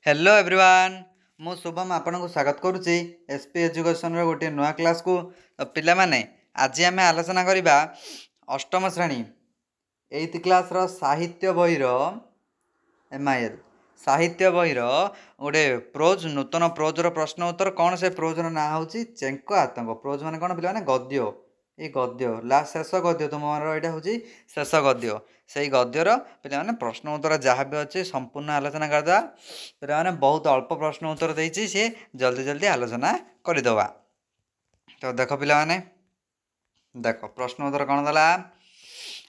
Hello everyone मु शुभम आपन को स्वागत करुच्ची एसपी एजुकेशन गोटे नुआ क्लास को। तो पिला माने आज आम आलोचना करवा अष्टम श्रेणी 8th क्लास रो साहित्य बहिर एमआईएल साहित्य बहिर गोटे प्रोज नूतन प्रोज रो प्रश्न उत्तर कौन से प्रोज रो ना होची चेंको आतंक। प्रोज माने कौन पिला माने गद्य ये गद्य लास्ट शेष गद्य तुमर यहाँ हूँ शेष गद्य से गद्यर पे प्रश्न उत्तर जहाँ भी अच्छे संपूर्ण आलोचना करदे पे बहुत अल्प प्रश्न उत्तर देती सी जल्दी जल्दी आलोचना करदे। तो देख पे देख प्रश्न उत्तर कौन देला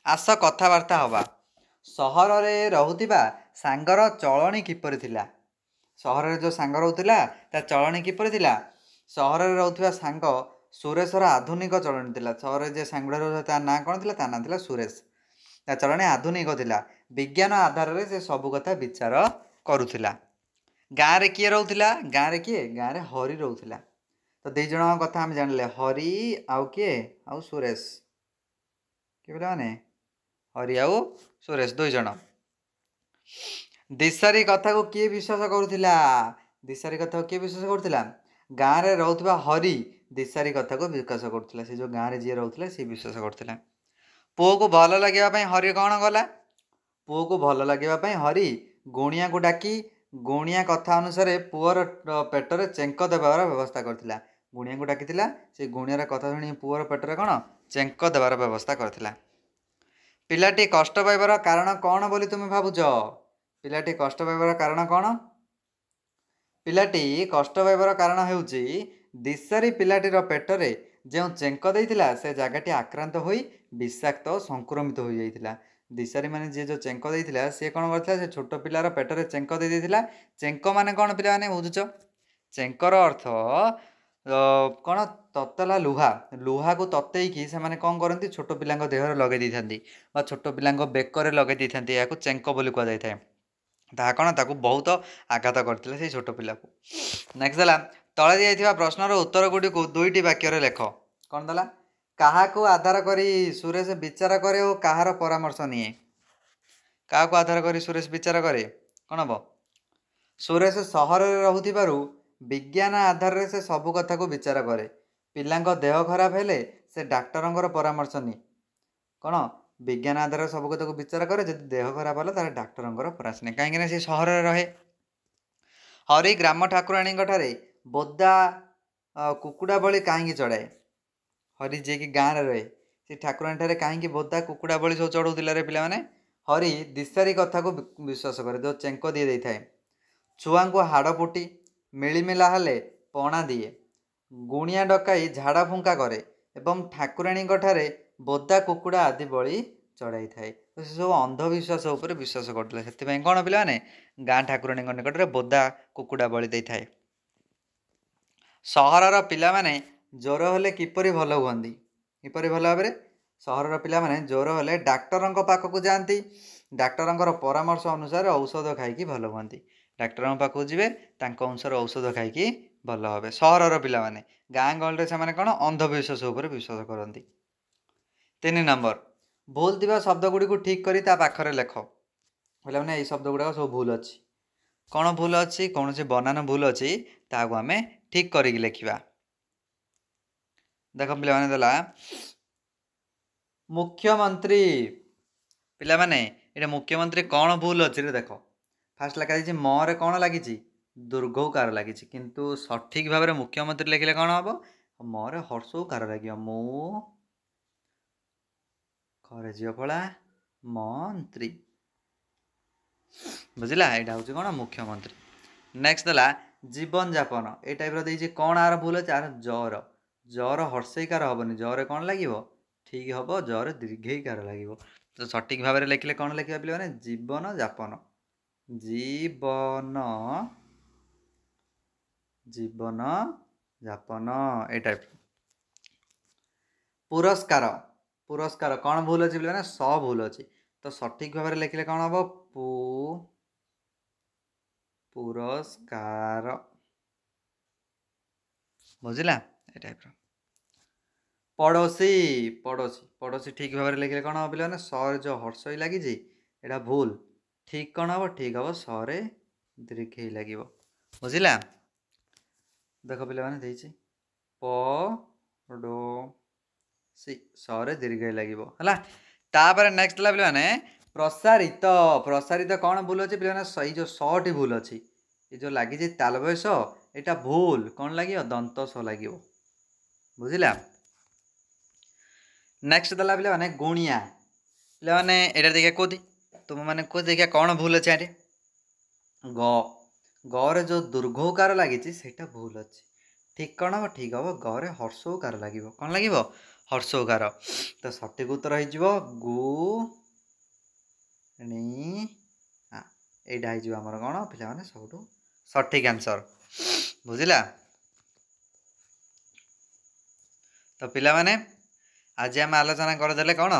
आस कथबार्ता हवा सहर में रोकवा सांगर चलनी किपर थिला। सहर में जो सांग रोला ता चलनी किपर थिला। सहर में रोकवा सांग सुरेशर आधुनिक चलनी थिला। सहर जे सांगुड़ा रोला ता ना कौन थिला ता ना थिला सुरेश। ता चलनी आधुनिक थिला। विज्ञान आधार में से सबू कथा विचार करुला। गाँव में किए रोला गाँव में किए गाँव में हरि रोला। तो दी जन कथा आम जान हरि आउ किए आउ सुरेश किए माने हरि आउ सुरेश दुई जन। दिशारी कथा को किए विश्वास करुला दिशारी कथा को किए विश्वास करुला गाँव में रोकवा हरि दिशारी कथा को विश्वास करुला। से जो गाँव में जी रोला सी विश्वास करुला। पुओ को भल लगे हरि कौन गला पुओ को भल लगे हरि गुणिया को डाकी गुणिया कथा अनुसार पुअर पेटर चेंक देवार व्यवस्था करथिला। गुणिया को डाकी से गुणियार कथा शुणी पुअर पेटर कौन चेंक देवार व्यवस्था करथिला। पिलाटी कष्ट पाइबार कारण कौन बोली तुम भावुच पिलाटी कष्ट पाइबार कारण कौन पिलाटी कष्ट पाइबार कारण हेउची दिशारी पिलाटीर पेटरे जो चेंक देइथिला से जगहटी आक्रांत होई विषाक्त संक्रमित हो जाइथिला। दिशारी माने जे जो चेंक देइथिला से कौन करथिला से छोट पिलार पेटरे चेंक दे देइथिला। चेंक माने कौन पिला माने बुझुच चेंकर अर्थ कौन ततला लुहा लुहा को ततेईकी से माने कौन करती छोट पिला देहर लगे देइथांती बा छोट पिला बेकर लगे देइथांती या चेंक बोली कह जाए ताहा कौन ताकू बहुत आघात करते से छोट पिला को। नेक्स्ट देला तले दिया प्रश्नर उत्तर गुडी को दुईटी वाक्य लेख कौन देला क्या आधार करी सुरेश विचार करे और कहार परामर्श निए क्या आधार करी सुरेश विचार करे कौन हम सुरेश सहर में रोथिबारु विज्ञान आधार से सबू कथा को विचार करे। पिलांको देह खराब हेले से डाक्टर परामर्श नि कौन विज्ञान आधार सब कथा को विचार करे जब देह खराब है तार डाक्टर परामर्श नहीं कहीं से सहर में रहे। हरि ग्राम ठाकुराणी ठारे बोदा कुकुड़ा बलि कहीं चढ़ाए हरि जे कि गाँव में रहे से ठाकुराणी ठारे कहीं बोदा कुकुड़ा बलि सब चढ़ाऊला रे पिला माने हरि दिशारी कथा को विश्वास करे जो चेंक दी दे था छुआ को हाड़ पुटी मिलिमिला हेले पणा दिए गुणिया डकाई झाड़ा फुंका करे एवं ठाकुराणी ठारे बोदा कुकुड़ा आदि बलि चढ़ाई थाए। तो से सब अंधविश्वास उपर विश्वास करते से कौन पिला माने गाँ ठाकुराणी निकट में बोदा कुकुड़ा बलि दे थाए। सहरर पिला माने ज्वर हेले किपरि भल हुअन्ति किपरि भल भाव सहरर पिला माने ज्वर हेले डाक्टर पाखक जाती डाक्टर परामर्श अनुसार औषध खाई भल हुअन्ति डाक्टर पाखक जी अनुसार औषध खाई भल हे। सहरर पिला माने गाँ गहली से कौन अंधविश्वास उपर विश्वास करती। 3 नंबर भूल थिबा शब्द गुडी को ठीक करी ता पाखरे लेख बोले मैंने ये शब्द गुड़ाक सब भूल अच्छी कौन भूल अच्छी कौन से बनान भूल अच्छी ताको आम ठीक करिक लिखा। देख पिला माने देला मुख्यमंत्री पिला माने ये मुख्यमंत्री कौन भूल अच्छी रे देख फास्ट लिखा जाइए मरे कौन लगी दुर्घ कार लगी किंतु सठिक भाव में मुख्यमंत्री लिखिले कौन हम मरे हर्ष कार लगे मु खरे झील फला मंत्री बुझला यहाँ हूँ कौन मुख्यमंत्री। नेक्स्ट देला जीवन यापन ये टाइप रही कौन आर भूल अच्छे आर जर जर हर्षईकार हेनी जर कौन लगे ठीक हम जर दीर्घईकार लगे। तो सठिक भाव में लिखिले कौन लिखा पे जीवन यापन जीवन जीवन यापन ये टाइप। पुरस्कार पुरस्कार कौन भूल अच्छी बोले स भूल अच्छी तो सठिक भाव में लिखिले कौन हम पुरस्कार बुझला ये टाइप। पड़ोसी पड़ोसी पड़ोसी ठीक भाव में लिखिले कौन हम पे सर जो हर्ष लगी यहाँ भूल ठीक कौन हम ठीक हम सरे दीर्घई लगे बुझला देख पे पड़ो सी सरे दीर्घई लगे तापर नेक्स्ट है पे प्रसारित प्रसारित कौन भूल अच्छे पे जो टी भूल अच्छी ये जो लगी तालबय यहाँ भूल कौन लगे दंत स लगे बुझला नेक्स्ट देला पे गुणिया पे यहाँ देखिए कौन तुम मैंने कौ देखिए कौन भूल अच्छे ये गे जो दुर्घकार लगी से भूल अच्छे ठीक कौन हम ठीक हम गे हर्षकार लगे कौन लगे हर्षकार तो सठिक उत्तर हो यहाँ होमर कौन पे सब सठिक आंसर बुझला तो पिला माने आज आम आलोचना करदे कौन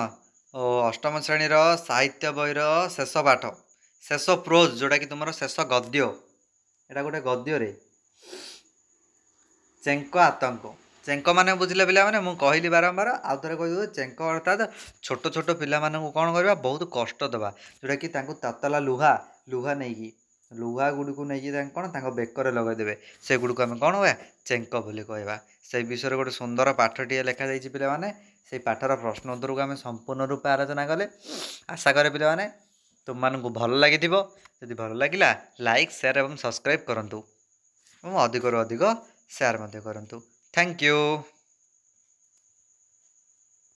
अष्टम श्रेणीर साहित्य बहीर शेष पाठ शेष प्रोज जोटा कि तुम शेष गद्य यहाँ गोटे गद्य चेंक आतंक चेंक माने बुझिले पिला माने मु कहली बारंबार आउ थे कह चेंक अर्थात छोट छोट पिला कौन करवा बहुत कष्ट दबा जोटा कि तातला लुहा लुहा नहीं लुहा गुड़ी को नहीं कौन बेकर लगेदेवे से गुड़ को आम कौन हुआ चेंक बोली कहवा से विषय गोटे सुंदर पाठटी लिखा जाइए पिला माने से पाठर प्रश्न उत्तर को आम संपूर्ण रूप आलोचना कले आशा करे पिला माने तुम मानक भल लगी जदि भल लगिला लाइक शेयर और सब्सक्राइब करूँ अधिक अधिक शेयर करूँ थैंक यू।